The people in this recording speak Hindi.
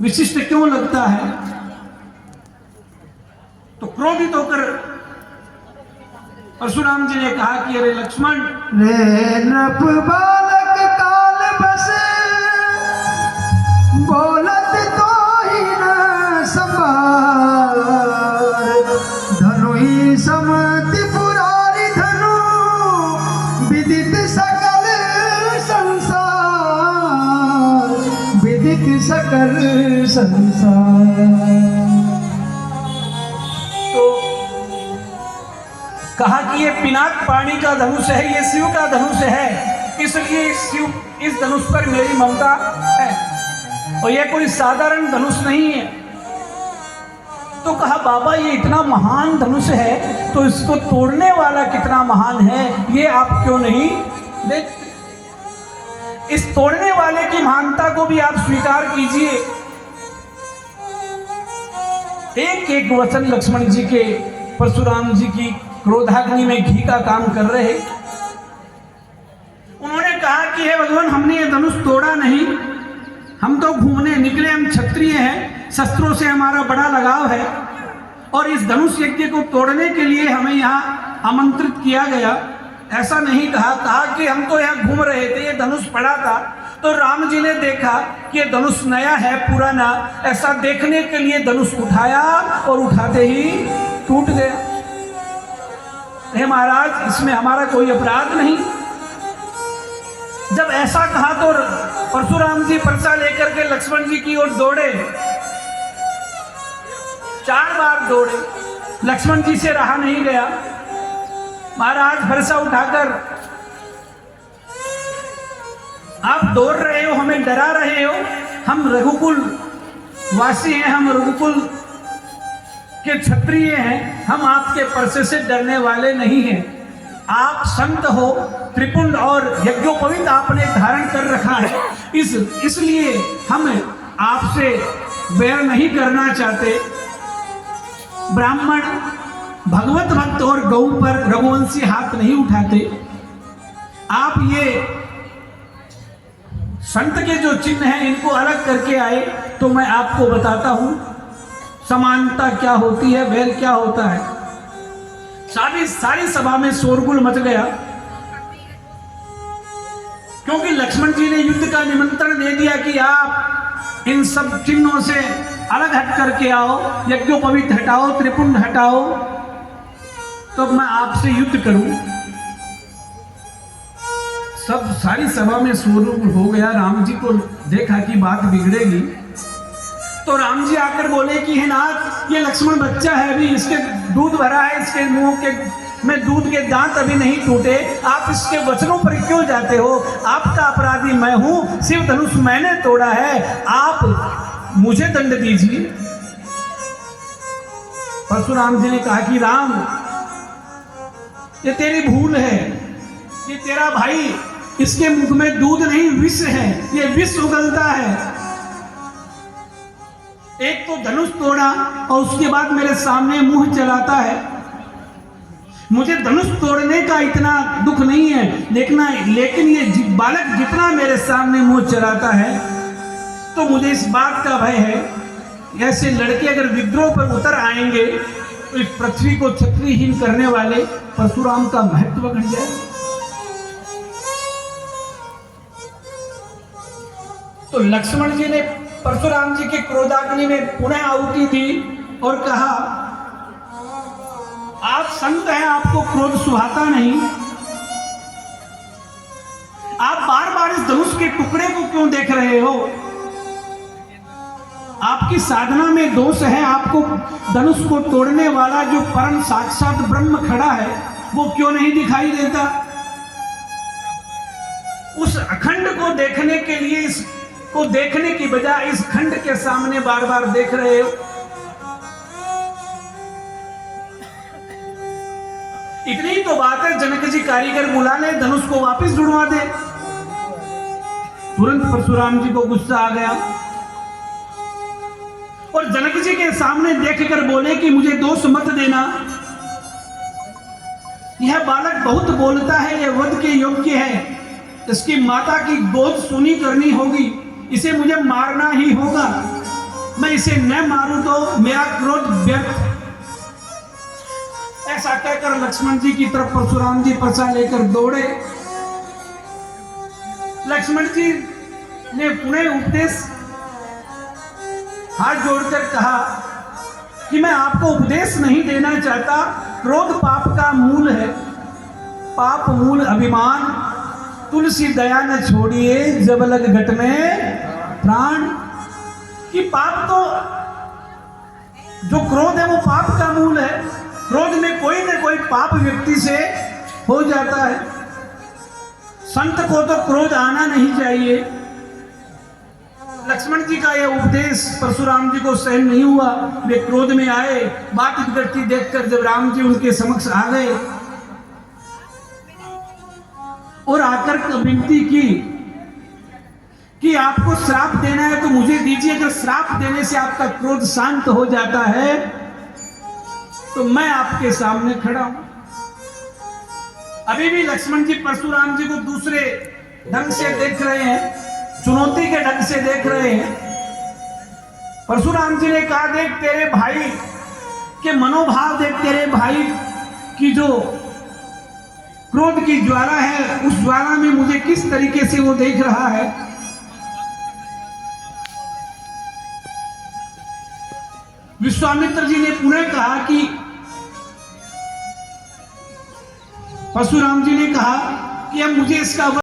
विशिष्ट क्यों लगता है? तो क्रोधित होकर परशुराम जी ने कहा कि अरे लक्ष्मण, रे नृप बालक काल बस बोलत तो ही न संभार, धनु ही समति पुरारी धनु विदित सकल संसार, विदित सकल संसार। कहा कि ये पिनाक पाणी का धनुष है, ये शिव का धनुष है, इसलिए शिव इस धनुष पर मेरी ममता है और ये कोई साधारण धनुष नहीं है। तो कहा बाबा ये इतना महान धनुष है तो इसको तोड़ने वाला कितना महान है ये आप क्यों नहीं देखते? इस तोड़ने वाले की महानता को भी आप स्वीकार कीजिए। एक एक वचन लक्ष्मण जी के परशुराम जी की क्रोधाग्नि में घी का काम कर रहे। उन्होंने कहा कि हे भगवान, हमने ये धनुष तोड़ा नहीं, हम तो घूमने निकले, हम क्षत्रिय हैं, शस्त्रों से हमारा बड़ा लगाव है और इस धनुष यज्ञ को तोड़ने के लिए हमें यहाँ आमंत्रित किया गया। ऐसा नहीं कहा कि हम तो यहाँ घूम रहे थे, ये धनुष पड़ा था तो राम जी ने देखा कि ये धनुष नया है पुराना, ऐसा देखने के लिए धनुष उठाया और उठाते ही टूट गया। हे महाराज, इसमें हमारा कोई अपराध नहीं। जब ऐसा कहा तो परशुराम जी परसा लेकर के लक्ष्मण जी की ओर दौड़े, 4 बार दौड़े, लक्ष्मण जी से रहा नहीं गया। महाराज फरसा उठाकर, आप दौड़ रहे हो, हमें डरा रहे हो, हम रघुकुल वासी हैं, हम रघुकुल के क्षत्रिय हैं, हम आपके परसे से डरने वाले नहीं हैं। आप संत हो, त्रिपुंड और यज्ञोपवीत आपने धारण कर रखा है, इसलिए हम आपसे वैर नहीं करना चाहते। ब्राह्मण भगवत भक्त और गौ पर रघुवंशी हाथ नहीं उठाते। आप ये संत के जो चिन्ह हैं इनको अलग करके आए तो मैं आपको बताता हूं समानता क्या होती है, वैर क्या होता है। सारी सभा में शोरगुल मच गया क्योंकि लक्ष्मण जी ने युद्ध का निमंत्रण दे दिया कि आप इन सब चिन्हों से अलग हट करके आओ, यज्ञोपवीत हटाओ, त्रिपुंड हटाओ, तो मैं आपसे युद्ध करूं। सारी सभा में शोरगुल हो गया। राम जी को देखा कि बात बिगड़ेगी तो राम जी आकर बोले कि हे नाथ, ये लक्ष्मण बच्चा है, अभी इसके दूध भरा है, इसके मुंह के में दूध के दांत अभी नहीं टूटे, आप इसके वचनों पर क्यों जाते हो? आपका अपराधी मैं हूं, शिव धनुष मैंने तोड़ा है, आप मुझे दंड दीजिए। परशुराम जी ने कहा कि राम, ये तेरी भूल है, ये तेरा भाई, इसके मुख में दूध नहीं विष है, ये विष उगलता है। एक तो धनुष तोड़ा और उसके बाद मेरे सामने मुंह चलाता है। मुझे धनुष तोड़ने का इतना दुख नहीं है, लेकिन ये बालक जितना मेरे सामने मुंह चलाता है तो मुझे इस बात का भय है, ऐसे लड़के अगर विद्रोह पर उतर आएंगे तो इस पृथ्वी को क्षत्रियहीन करने वाले परशुराम का महत्व घट जाए। तो लक्ष्मण जी ने परशुराम जी के क्रोधाग्नि में पुनः आहुति दी और कहा, आप संत हैं, आपको क्रोध सुहाता नहीं, आप बार बार इस धनुष के टुकड़े को क्यों देख रहे हो? आपकी साधना में दोष है। आपको धनुष को तोड़ने वाला जो परम साक्षात ब्रह्म खड़ा है वो क्यों नहीं दिखाई देता? उस अखंड को देखने के लिए इसको देखने की बजाय इस खंड के सामने बार बार देख रहे हो। इतनी तो बात है, जनक जी कारीगर बुला ले, धनुष को वापस जुड़वा दे। तुरंत परशुराम जी को गुस्सा आ गया और जनक जी के सामने देखकर बोले कि मुझे दोष मत देना, यह बालक बहुत बोलता है, यह वध के योग्य है, इसकी माता की गोद सुनी करनी होगी, इसे मुझे मारना ही होगा। मैं इसे न मारूं तो मेरा क्रोध व्यर्थ। ऐसा कहकर लक्ष्मण जी की तरफ परशुराम जी पर्चा लेकर दौड़े। लक्ष्मण जी ने पुनः उपदेश हाथ जोड़कर कहा कि मैं आपको उपदेश नहीं देना चाहता। क्रोध पाप का मूल है, पाप मूल अभिमान। तुलसी दया न छोड़िए जब लग घट में प्राण। कि पाप तो जो क्रोध है वो पाप का मूल है। क्रोध में कोई न कोई पाप व्यक्ति से हो जाता है। संत को तो क्रोध आना नहीं चाहिए। लक्ष्मण जी का यह उपदेश परशुराम जी को सहन नहीं हुआ। वे क्रोध में आए। बात बिगड़ती देखकर जब राम जी उनके समक्ष आ गए और आकर विनती की कि आपको श्राप देना है तो मुझे दीजिए। अगर श्राप देने से आपका क्रोध शांत हो जाता है तो मैं आपके सामने खड़ा हूं। अभी भी लक्ष्मण जी परशुराम जी को दूसरे ढंग से देख रहे हैं, चुनौती के ढंग से देख रहे हैं। परशुराम जी ने कहा, देख तेरे भाई के मनोभाव, देख तेरे भाई की जो क्रोध की ज्वाला है उस ज्वाला में मुझे किस तरीके से वो देख रहा है। विश्वामित्र जी ने पुनः कहा कि परशुराम जी ने कहा कि अब मुझे इसका